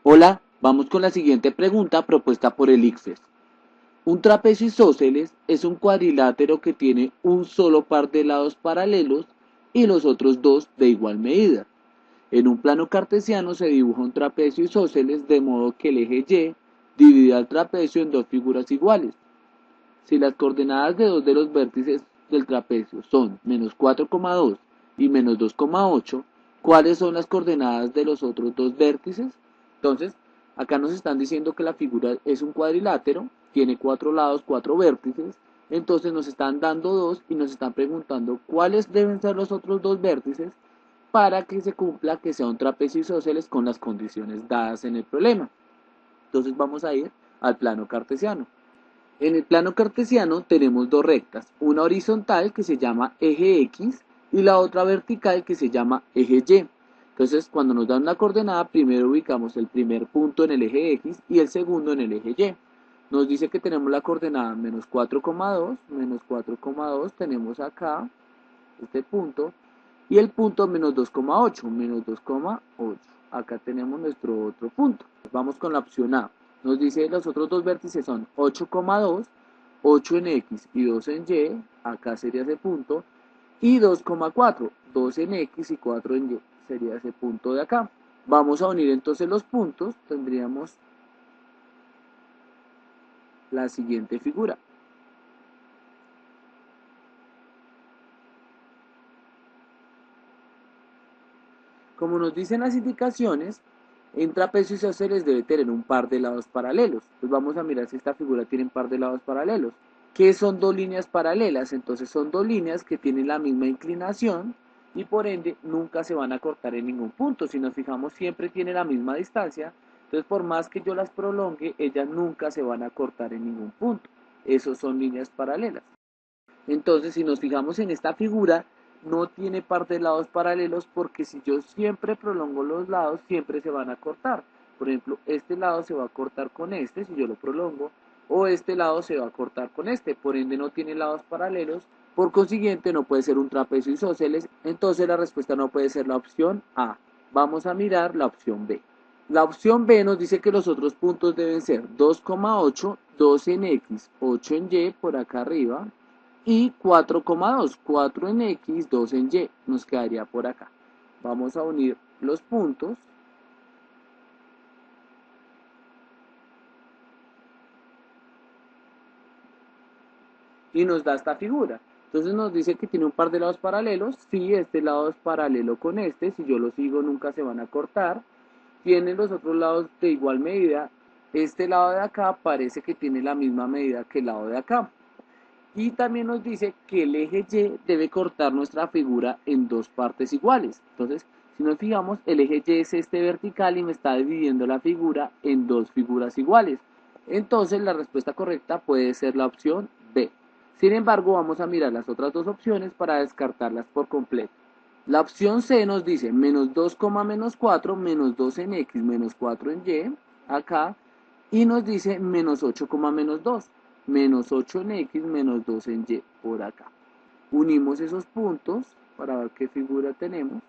Hola, vamos con la siguiente pregunta propuesta por el ICFES. Un trapecio isósceles es un cuadrilátero que tiene un solo par de lados paralelos y los otros dos de igual medida. En un plano cartesiano se dibuja un trapecio isósceles de modo que el eje Y divide al trapecio en dos figuras iguales. Si las coordenadas de dos de los vértices del trapecio son -4,2 y -2,8, ¿cuáles son las coordenadas de los otros dos vértices? Entonces, acá nos están diciendo que la figura es un cuadrilátero, tiene cuatro lados, cuatro vértices, entonces nos están dando dos y nos están preguntando cuáles deben ser los otros dos vértices para que se cumpla que sea un trapecio isósceles con las condiciones dadas en el problema. Entonces vamos a ir al plano cartesiano. En el plano cartesiano tenemos dos rectas, una horizontal que se llama eje X y la otra vertical que se llama eje Y. Entonces, cuando nos dan una coordenada, primero ubicamos el primer punto en el eje X y el segundo en el eje Y. Nos dice que tenemos la coordenada -4,2 tenemos acá este punto, y el punto -2,8, -2,8. Acá tenemos nuestro otro punto. Vamos con la opción A. Nos dice los otros dos vértices son 8,2, 8 en X y 2 en Y, acá sería ese punto, y 2,4, 2 en X y 4 en Y, sería ese punto de acá. Vamos a unir entonces los puntos, tendríamos la siguiente figura. Como nos dicen las indicaciones, en trapecio isósceles debe tener un par de lados paralelos. Pues vamos a mirar si esta figura tiene un par de lados paralelos. ¿Qué son dos líneas paralelas? Entonces son dos líneas que tienen la misma inclinación y por ende nunca se van a cortar en ningún punto. Si nos fijamos, siempre tiene la misma distancia. Entonces por más que yo las prolongue, ellas nunca se van a cortar en ningún punto. Esos son líneas paralelas. Entonces, si nos fijamos en esta figura, no tiene par de lados paralelos porque si yo siempre prolongo los lados, siempre se van a cortar. Por ejemplo, este lado se va a cortar con este, si yo lo prolongo, o este lado se va a cortar con este, por ende no tiene lados paralelos, por consiguiente no puede ser un trapecio isósceles, entonces la respuesta no puede ser la opción A. Vamos a mirar la opción B. La opción B nos dice que los otros puntos deben ser 2,8, 2 en X, 8 en Y por acá arriba, y 4,2, 4 en X, 2 en Y, nos quedaría por acá. Vamos a unir los puntos y nos da esta figura. Entonces nos dice que tiene un par de lados paralelos, sí, este lado es paralelo con este, si yo lo sigo nunca se van a cortar. Tiene los otros lados de igual medida, este lado de acá parece que tiene la misma medida que el lado de acá. Y también nos dice que el eje Y debe cortar nuestra figura en dos partes iguales. Entonces, si nos fijamos, el eje Y es este vertical y me está dividiendo la figura en dos figuras iguales. Entonces, la respuesta correcta puede ser la opción B. Sin embargo, vamos a mirar las otras dos opciones para descartarlas por completo. La opción C nos dice -2, -4, -2 en X, -4 en Y, acá, y nos dice -8, -2, -8 en X, -2 en Y, por acá. Unimos esos puntos para ver qué figura tenemos.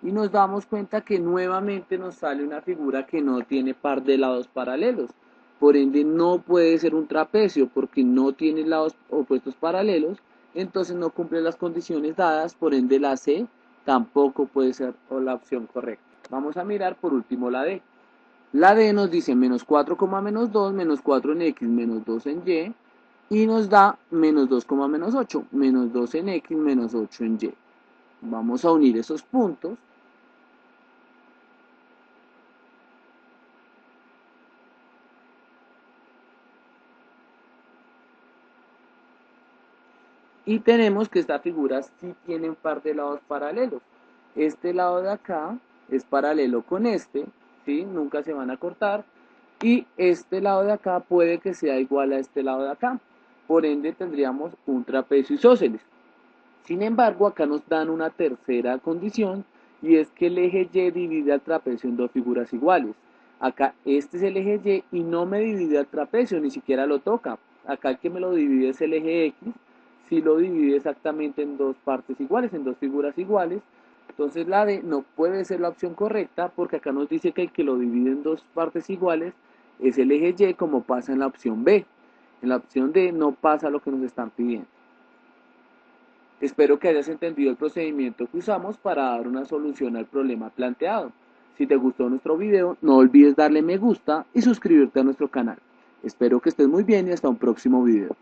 Y nos damos cuenta que nuevamente nos sale una figura que no tiene par de lados paralelos. Por ende no puede ser un trapecio porque no tiene lados opuestos paralelos, entonces no cumple las condiciones dadas, por ende la C tampoco puede ser la opción correcta. Vamos a mirar por último la D. La D nos dice -4, -2, -4 en X, -2 en Y, y nos da -2, -8, -2 en X, -8 en Y. Vamos a unir esos puntos y tenemos que esta figura sí tiene un par de lados paralelos. Este lado de acá es paralelo con este, ¿sí? Nunca se van a cortar. Y este lado de acá puede que sea igual a este lado de acá. Por ende tendríamos un trapecio isósceles. Sin embargo, acá nos dan una tercera condición y es que el eje Y divide al trapecio en dos figuras iguales. Acá este es el eje Y y no me divide al trapecio, ni siquiera lo toca. Acá el que me lo divide es el eje X, si lo divide exactamente en dos partes iguales, en dos figuras iguales. Entonces la D no puede ser la opción correcta porque acá nos dice que el que lo divide en dos partes iguales es el eje Y, como pasa en la opción B. En la opción D no pasa lo que nos están pidiendo. Espero que hayas entendido el procedimiento que usamos para dar una solución al problema planteado. Si te gustó nuestro video, no olvides darle me gusta y suscribirte a nuestro canal. Espero que estés muy bien y hasta un próximo video.